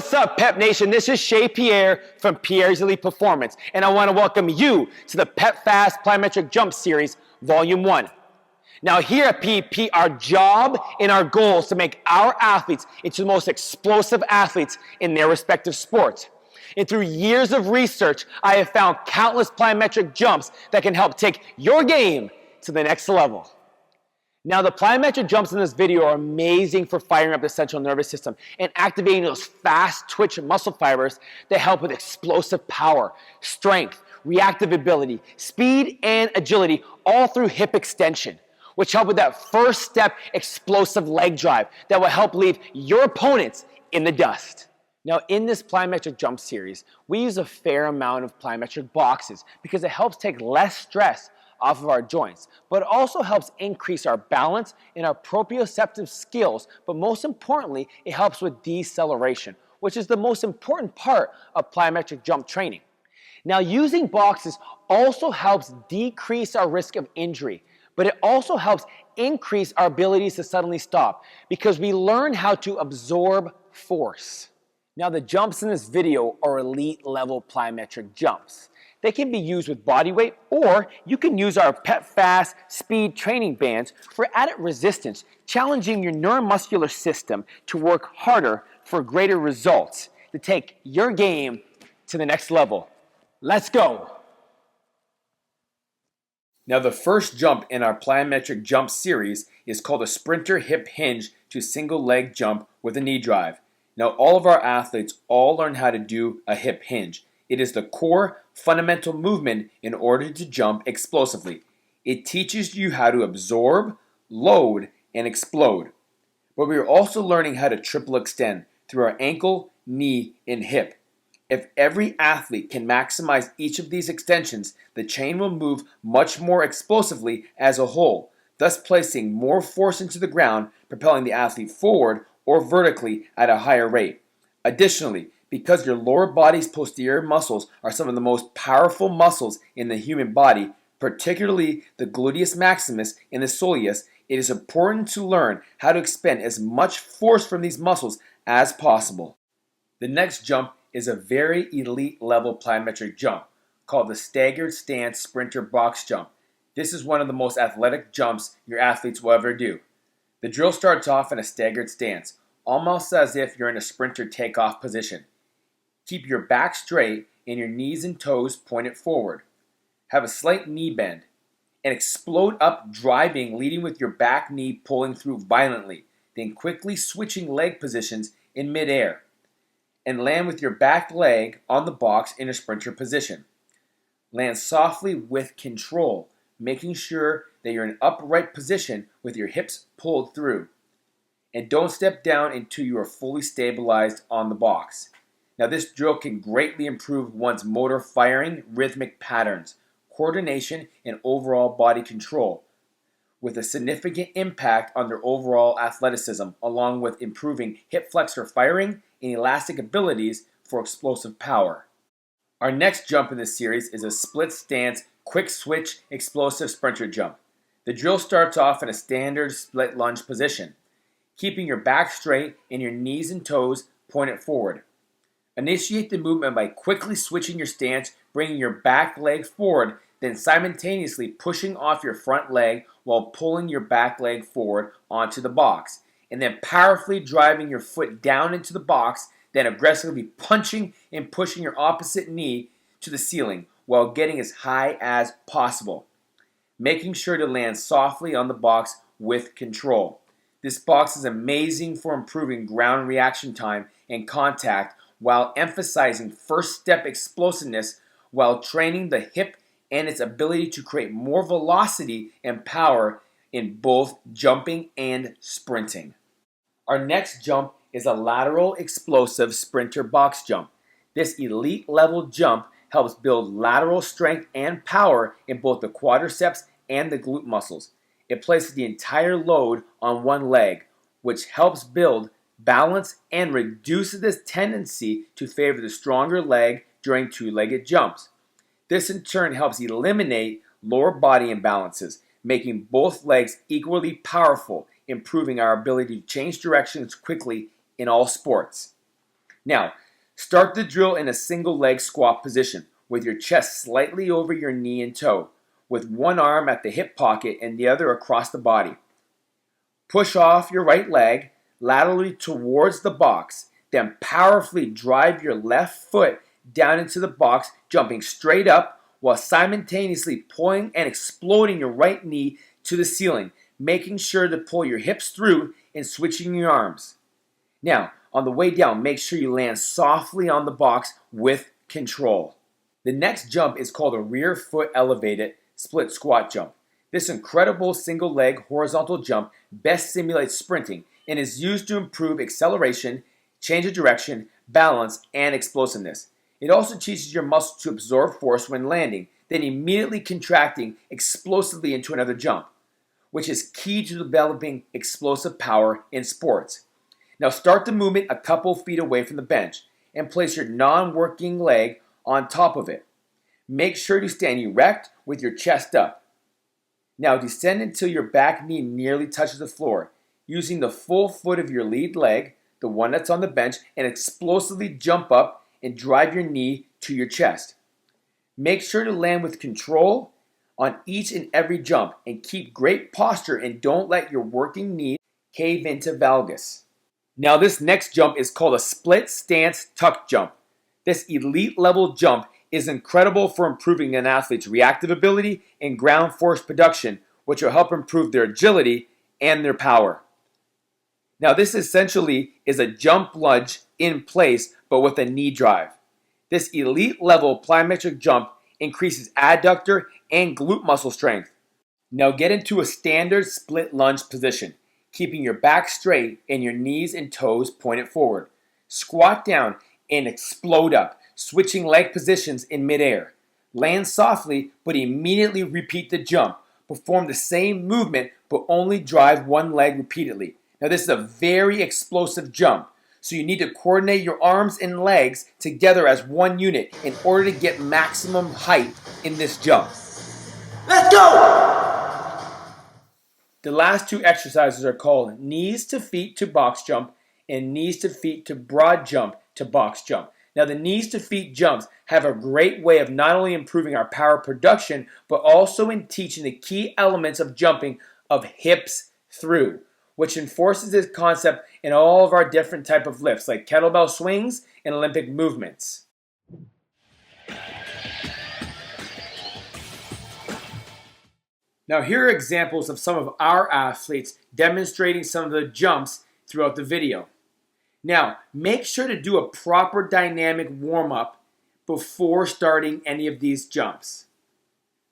What's up, Pep Nation? This is Shea Pierre from Pierre's Elite Performance, and I want to welcome you to the Pep Fast Plyometric Jump Series, Volume 1. Now here at PEP, our job and our goal is to make our athletes into the most explosive athletes in their respective sports. And through years of research, I have found countless plyometric jumps that can help take your game to the next level. Now, the plyometric jumps in this video are amazing for firing up the central nervous system and activating those fast twitch muscle fibers that help with explosive power, strength, reactive ability, speed, and agility, all through hip extension, which help with that first step explosive leg drive that will help leave your opponents in the dust. Now, in this plyometric jump series, we use a fair amount of plyometric boxes because it helps take less stress off of our joints, but it also helps increase our balance and our proprioceptive skills, but most importantly, it helps with deceleration, which is the most important part of plyometric jump training. Now, using boxes also helps decrease our risk of injury, but it also helps increase our abilities to suddenly stop because we learn how to absorb force. Now, the jumps in this video are elite level plyometric jumps. They can be used with body weight, or you can use our Pep Fast speed training bands for added resistance, challenging your neuromuscular system to work harder for greater results, to take your game to the next level. Let's go. Now, the first jump in our plyometric jump series is called a sprinter hip hinge to single leg jump with a knee drive. Now, all of our athletes all learn how to do a hip hinge. It is the core fundamental movement in order to jump explosively. It teaches you how to absorb, load, and explode. But we are also learning how to triple extend through our ankle, knee, and hip. If every athlete can maximize each of these extensions, the chain will move much more explosively as a whole, thus placing more force into the ground, propelling the athlete forward or vertically at a higher rate. Additionally, because your lower body's posterior muscles are some of the most powerful muscles in the human body, particularly the gluteus maximus and the soleus, it is important to learn how to expend as much force from these muscles as possible. The next jump is a very elite level plyometric jump called the Staggered Stance Sprinter Box Jump. This is one of the most athletic jumps your athletes will ever do. The drill starts off in a staggered stance, almost as if you're in a sprinter takeoff position. Keep your back straight and your knees and toes pointed forward. Have a slight knee bend and explode up, driving, leading with your back knee pulling through violently, then quickly switching leg positions in midair and land with your back leg on the box in a sprinter position. Land softly with control, making sure that you're in an upright position with your hips pulled through. And don't step down until you are fully stabilized on the box. Now, this drill can greatly improve one's motor firing, rhythmic patterns, coordination, and overall body control, with a significant impact on their overall athleticism, along with improving hip flexor firing and elastic abilities for explosive power. Our next jump in this series is a split stance, quick switch, explosive sprinter jump. The drill starts off in a standard split lunge position, keeping your back straight and your knees and toes pointed forward. Initiate the movement by quickly switching your stance, bringing your back leg forward, then simultaneously pushing off your front leg while pulling your back leg forward onto the box, and then powerfully driving your foot down into the box, then aggressively punching and pushing your opposite knee to the ceiling while getting as high as possible, making sure to land softly on the box with control. This box is amazing for improving ground reaction time and contact while emphasizing first step explosiveness while training the hip and its ability to create more velocity and power in both jumping and sprinting. Our next jump is a lateral explosive sprinter box jump. This elite level jump helps build lateral strength and power in both the quadriceps and the glute muscles. It places the entire load on one leg, which helps build balance and reduces this tendency to favor the stronger leg during two-legged jumps. This in turn helps eliminate lower body imbalances, making both legs equally powerful, improving our ability to change directions quickly in all sports. Now, start the drill in a single leg squat position with your chest slightly over your knee and toe, with one arm at the hip pocket and the other across the body. Push off your right leg laterally towards the box, then powerfully drive your left foot down into the box, jumping straight up while simultaneously pulling and exploding your right knee to the ceiling, making sure to pull your hips through and switching your arms. Now, on the way down, make sure you land softly on the box with control. The next jump is called a rear foot elevated split squat jump. This incredible single leg horizontal jump best simulates sprinting and is used to improve acceleration, change of direction, balance, and explosiveness. It also teaches your muscles to absorb force when landing, then immediately contracting explosively into another jump, which is key to developing explosive power in sports. Now start the movement a couple feet away from the bench and place your non-working leg on top of it. Make sure to stand erect with your chest up. Now descend until your back knee nearly touches the floor, using the full foot of your lead leg, the one that's on the bench, and explosively jump up and drive your knee to your chest. Make sure to land with control on each and every jump and keep great posture and don't let your working knee cave into valgus. Now this next jump is called a split stance tuck jump. This elite level jump is incredible for improving an athlete's reactive ability and ground force production, which will help improve their agility and their power. Now this essentially is a jump lunge in place but with a knee drive. This elite level plyometric jump increases adductor and glute muscle strength. Now get into a standard split lunge position, keeping your back straight and your knees and toes pointed forward. Squat down and explode up, switching leg positions in midair. Land softly, but immediately repeat the jump. Perform the same movement, but only drive one leg repeatedly. Now this is a very explosive jump, so you need to coordinate your arms and legs together as one unit in order to get maximum height in this jump. Let's go! The last two exercises are called knees to feet to box jump and knees to feet to broad jump to box jump. Now the knees to feet jumps have a great way of not only improving our power production, but also in teaching the key elements of jumping of hips through, which enforces this concept in all of our different type of lifts like kettlebell swings and Olympic movements. Now here are examples of some of our athletes demonstrating some of the jumps throughout the video. Now, make sure to do a proper dynamic warm-up before starting any of these jumps.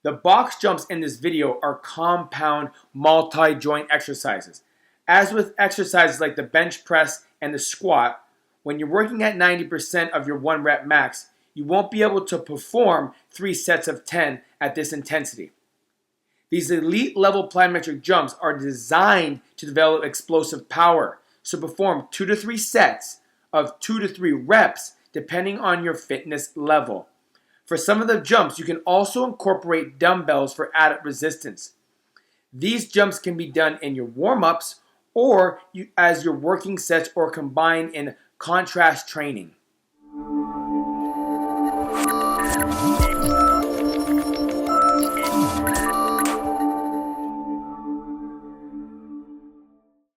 The box jumps in this video are compound multi-joint exercises. As with exercises like the bench press and the squat, when you're working at 90% of your 1 rep max, you won't be able to perform 3 sets of 10 at this intensity. These elite level plyometric jumps are designed to develop explosive power, so perform 2 to 3 sets of 2 to 3 reps depending on your fitness level. For some of the jumps, you can also incorporate dumbbells for added resistance. These jumps can be done in your warm-ups or as your working sets or combined in contrast training.